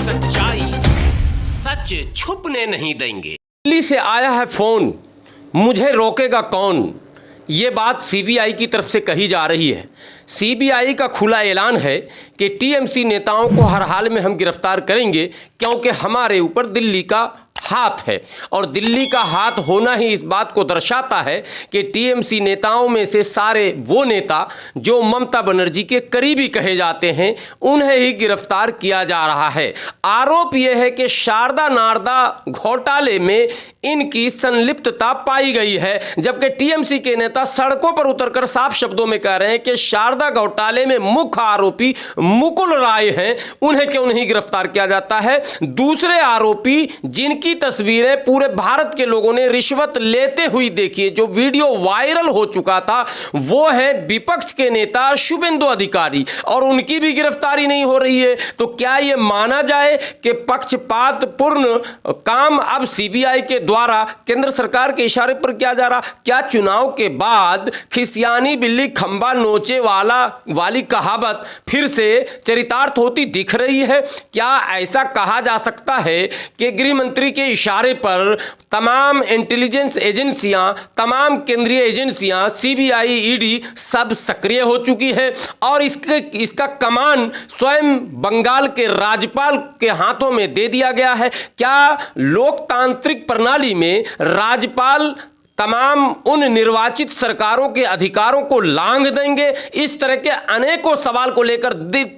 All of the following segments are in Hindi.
सच्चाई सच छुपने नहीं देंगे। दिल्ली से आया है फोन, मुझे रोकेगा कौन, ये बात सीबीआई की तरफ से कही जा रही है। सीबीआई का खुला ऐलान है कि टीएमसी नेताओं को हर हाल में हम गिरफ्तार करेंगे क्योंकि हमारे ऊपर दिल्ली का हाथ है। और दिल्ली का हाथ होना ही इस बात को दर्शाता है कि टीएमसी नेताओं में से सारे वो नेता जो ममता बनर्जी के करीबी कहे जाते हैं उन्हें ही गिरफ्तार किया जा रहा है। आरोप यह है कि शारदा नारदा घोटाले में इनकी संलिप्तता पाई गई है, जबकि टीएमसी के नेता सड़कों पर उतरकर साफ शब्दों में कह रहे हैं कि शारदा घोटाले में मुख्य आरोपी मुकुल राय हैं, उन्हें क्यों नहीं गिरफ्तार किया जाता है। दूसरे आरोपी जिनकी तस्वीरें पूरे भारत के लोगों ने रिश्वत लेते हुए देखी है, जो वीडियो वायरल हो चुका था, वो है विपक्ष के नेता शुभेंदु अधिकारी, और उनकी भी गिरफ्तारी नहीं हो रही है। तो क्या यह माना जाए कि पक्षपातपूर्ण काम अब सीबीआई के द्वारा केंद्र सरकार के इशारे पर किया जा रहा? क्या चुनाव के बाद खिसियानी बिल्ली खंबा नोचे वाली कहावत फिर से चरितार्थ होती दिख रही है? क्या ऐसा कहा जा सकता है कि गृह मंत्री के इशारे पर तमाम इंटेलिजेंस एजेंसियां, तमाम केंद्रीय एजेंसियां, सीबीआई, ईडी सब सक्रिय हो चुकी है और इसका कमान स्वयं बंगाल के राज्यपाल के हाथों में दे दिया गया है? क्या लोकतांत्रिक प्रणाली में राज्यपाल तमाम उन निर्वाचित सरकारों के अधिकारों को लांघ देंगे? इस तरह के अनेकों सवाल को लेकर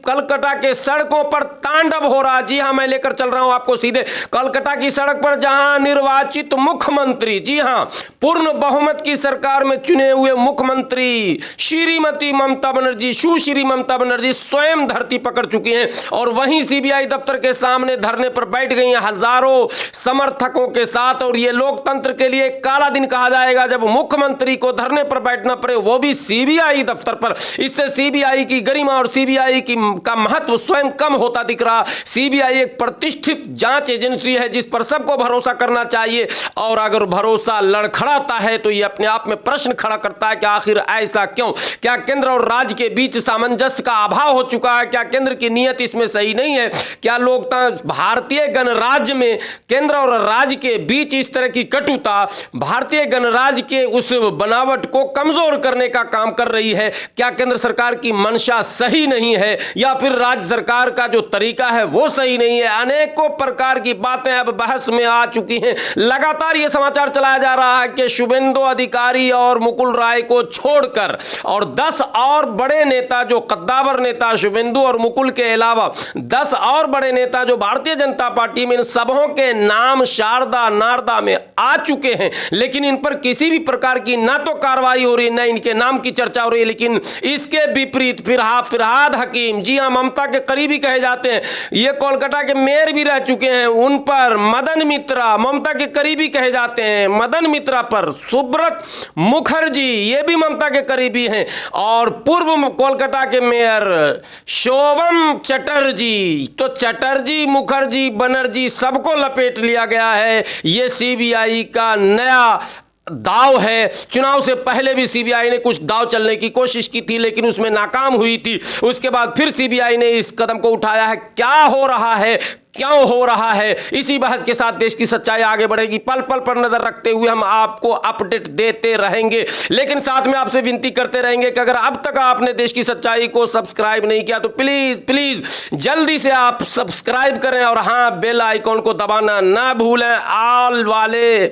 कलकत्ता के सड़कों पर तांडव हो रहा। जी हां, मैं लेकर चल रहा हूं आपको सीधे कलकत्ता की सड़क पर, जहां निर्वाचित मुख्यमंत्री, जी हां, पूर्ण बहुमत की सरकार में चुने हुए मुख्यमंत्री श्रीमती ममता बनर्जी, सुश्री ममता बनर्जी स्वयं धरती पकड़ चुकी हैं और वहीं सीबीआई दफ्तर के सामने धरने पर बैठ गई हैं हजारों समर्थकों के साथ। और यह लोकतंत्र के लिए काला दिन कहा जाएगा जब मुख्यमंत्री को धरने पर बैठना पड़े, वो भी सीबीआई दफ्तर पर। इससे सीबीआई की गरिमा और सीबीआई का महत्व स्वयं कम होता दिख रहा। सीबीआई एक प्रतिष्ठित जांच एजेंसी है जिस पर सबको भरोसा करना चाहिए, और अगर भरोसा लड़खड़ाता है तो ये अपने आप में प्रश्न खड़ा करता है कि आखिर ऐसा क्यों? क्या केंद्र और राज्य के बीच सामंजस्य का अभाव हो चुका है? क्या केंद्र की नीयत इसमें सही नहीं है? क्या लोकतंत्र भारतीय गणराज्य में केंद्र और राज्य के बीच इस तरह की कटुता भारतीय गणराज्य के उस बनावट को कमजोर करने का काम कर रही है? क्या केंद्र सरकार की मंशा सही नहीं है या फिर राज्य सरकार का जो तरीका है वो सही नहीं है? अनेकों प्रकार की बातें अब बहस में आ चुकी हैं। लगातार यह समाचार चलाया जा रहा है कि शुभेंदु अधिकारी और मुकुल राय को छोड़कर और 10 और बड़े नेता, जो कद्दावर नेता शुभेंदु और मुकुल के अलावा 10 और बड़े नेता जो भारतीय जनता पार्टी में, इन सबों के नाम शारदा नारदा में आ चुके हैं, लेकिन इन पर किसी भी प्रकार की ना तो कार्रवाई हो रही है, ना इनके नाम की चर्चा हो रही है। लेकिन इसके विपरीत फिरहाद हकीम, जी हां, ममता के करीबी कहे जाते हैं, ये कोलकाता के मेयर भी रह चुके हैं, उन पर मदन मित्रा, ममता के करीबी कहे जाते हैं, मदन मित्रा पर सुब्रत मुखर्जी, ये भी ममता के करीबी हैं, और पूर्व कोलकाता के मेयर शोभम चटर्जी। तो चटर्जी, मुखर्जी, बनर्जी सबको लपेट लिया गया है। ये सीबीआई का नया दाव है। चुनाव से पहले भी सीबीआई ने कुछ दाव चलने की कोशिश की थी लेकिन उसमें नाकाम हुई थी। उसके बाद फिर सीबीआई ने इस कदम को उठाया है। क्या हो रहा है, क्यों हो रहा है, इसी बहस के साथ देश की सच्चाई आगे बढ़ेगी। पल पल पर नजर रखते हुए हम आपको अपडेट देते रहेंगे, लेकिन साथ में आपसे विनती करते रहेंगे कि अगर अब तक आपने देश की सच्चाई को सब्सक्राइब नहीं किया तो प्लीज प्लीज जल्दी से आप सब्सक्राइब करें और हाँ, बेल आइकॉन को दबाना ना भूलें। ऑल वाले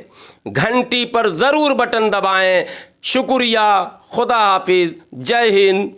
घंटी पर जरूर बटन दबाएं। शुक्रिया, खुदा हाफिज, जय हिंद।